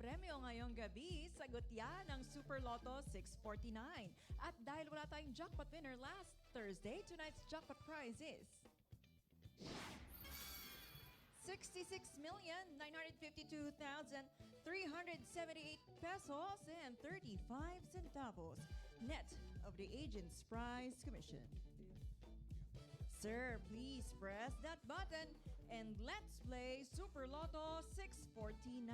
premyo ngayong gabi. Sagot yan ng Super Lotto 649. At dahil wala tayong jackpot winner last Thursday, tonight's jackpot prize is 66,952,378 pesos and 35 centavos, net of the agent's prize commission. Sir, please press that button and let's play Super Lotto 649.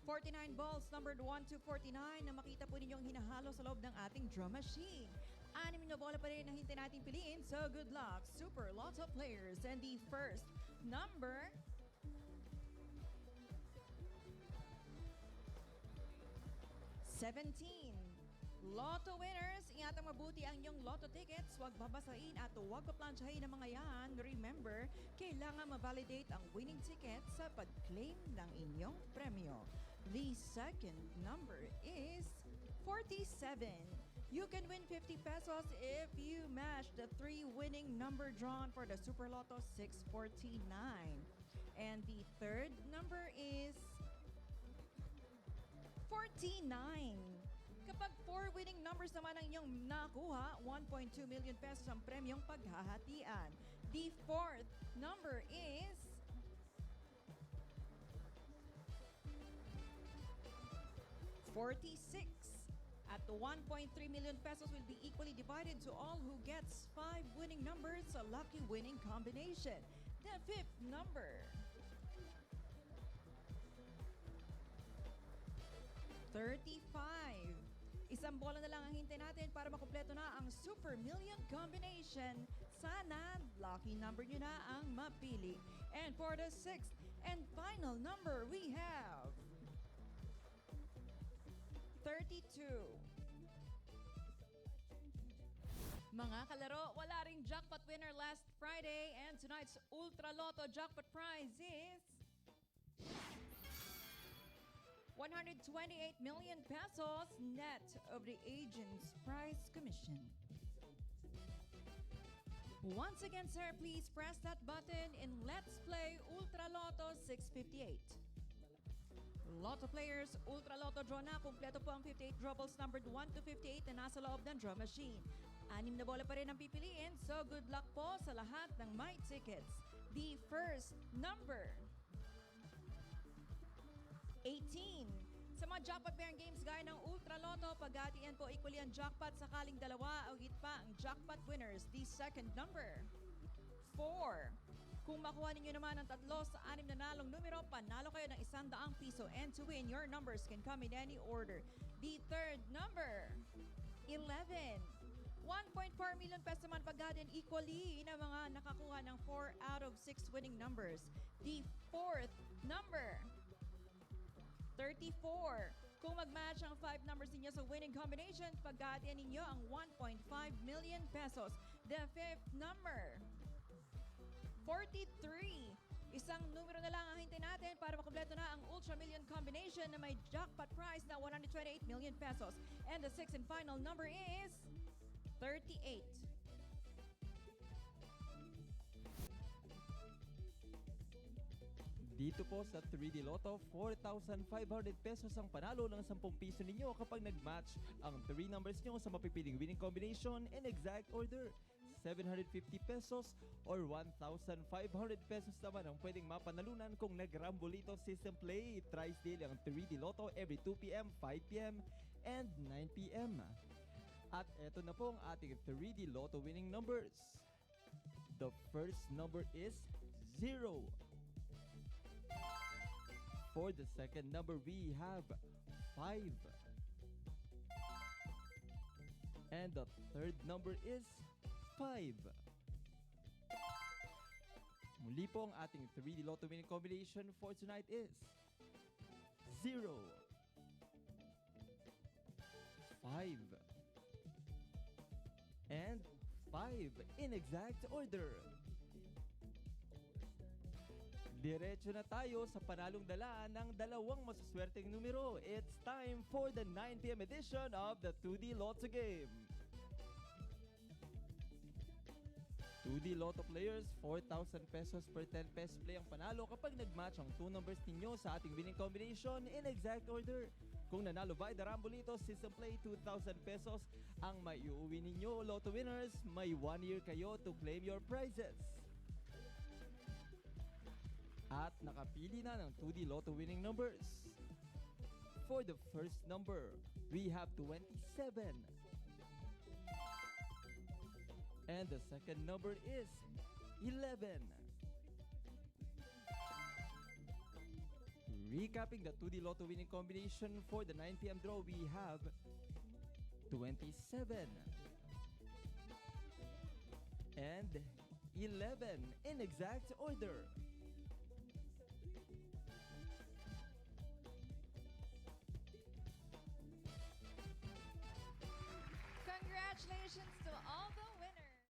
49 balls numbered 1 to 49 na makita po ninyong hinahalo sa loob ng ating drum machine. 6 na bola pa rin na hintay natin piliin, so good luck, Super Lotto players. And the first number ₱17. Lotto winners, ingatang mabuti ang inyong Lotto tickets. Huwag babasain at huwag paplansyahin ang mga yan. Remember, kailangan ma-validate ang winning ticket sa pag-claim ng inyong premyo. The second number is 47. You can win 50 pesos if you match the 3 winning number drawn for the Super Lotto 649. And the third number is 49. Kapag 4 winning numbers naman ang inyong nakuha, 1.2 million pesos ang premyong paghahatian. The fourth number is 46. At 1.3 million pesos will be equally divided to all who gets 5 winning numbers, a lucky winning combination. The fifth number 35. Isang bola na lang ang hintay natin para makumpleto na ang Super Million Combination. Sana lucky number nyo na ang mapili. And for the sixth and final number, we have 32. Mga kalaro, wala ring jackpot winner last Friday and tonight's Ultra Lotto jackpot prize is 128 million pesos net of the agent's prize commission. Once again, sir, please press that button and let's play Ultra Lotto 658. Lotto players, Ultra Lotto draw na. Kumpleto po ang 58 draw balls numbered 1 to 58 na nasa loob ng draw machine. 6 na bola pa rin ang pipiliin, so good luck po sa lahat ng my tickets. The first number 18. Sa mga jackpot pairing games gaya ng Ultra Lotto, paghatian po equally ang jackpot sakaling dalawa o higit pa ang jackpot winners. The second number 4. Kung makuha ninyo naman ang 3 sa 6 na nalong numero, panalo kayo ng ₱100. And to win, your numbers can come in any order. The third number 11. 1.4 million pesos naman paghatian equally na mga nakakuha ng 4 out of 6 winning numbers. The fourth number 34. Kung mag-match ang 5 numbers ninyo sa winning combination, paghatian ninyo ang 1.5 million pesos. The fifth number 43. Isang numero na lang ang hintay natin para makumpleto na ang Ultra Million combination na may jackpot prize na 128 million pesos. And the sixth and final number is 38. Dito po sa 3D Lotto, 4,500 pesos ang panalo ng 10 piso ninyo kapag nag-match ang 3 numbers nyo sa mapipiling winning combination in exact order. 750 pesos or 1,500 pesos naman ang pwedeng mapanalunan kung nag-Rambolito system play. Thrice daily ang 3D Lotto every 2 p.m., 5 p.m., and 9 p.m. At eto na po ang ating 3D Lotto winning numbers. The first number is 0. For the second number, we have 5. And the third number is 5. Muli po ang ating 3D Lotto winning combination for tonight is 0, 5, and 5 in exact order. Diretso na tayo sa panalong dala ng dalawang masuswerteng numero. It's time for the 9 p.m. edition of the 2D Lotto game. 2D Lotto players, 4,000 pesos per 10 pesos play ang panalo kapag nag-match ang 2 numbers ninyo sa ating winning combination in exact order. Kung nanalo by the Rambolito System Play, 2,000 pesos ang maiuwi ninyo. Lotto winners, may 1 year kayo to claim your prizes. At nakapili na ng 2D Lotto winning numbers. For the first number, we have 27. And the second number is 11. Recapping the 2D Lotto winning combination for the 9 p.m. draw, we have 27 and 11 in exact order.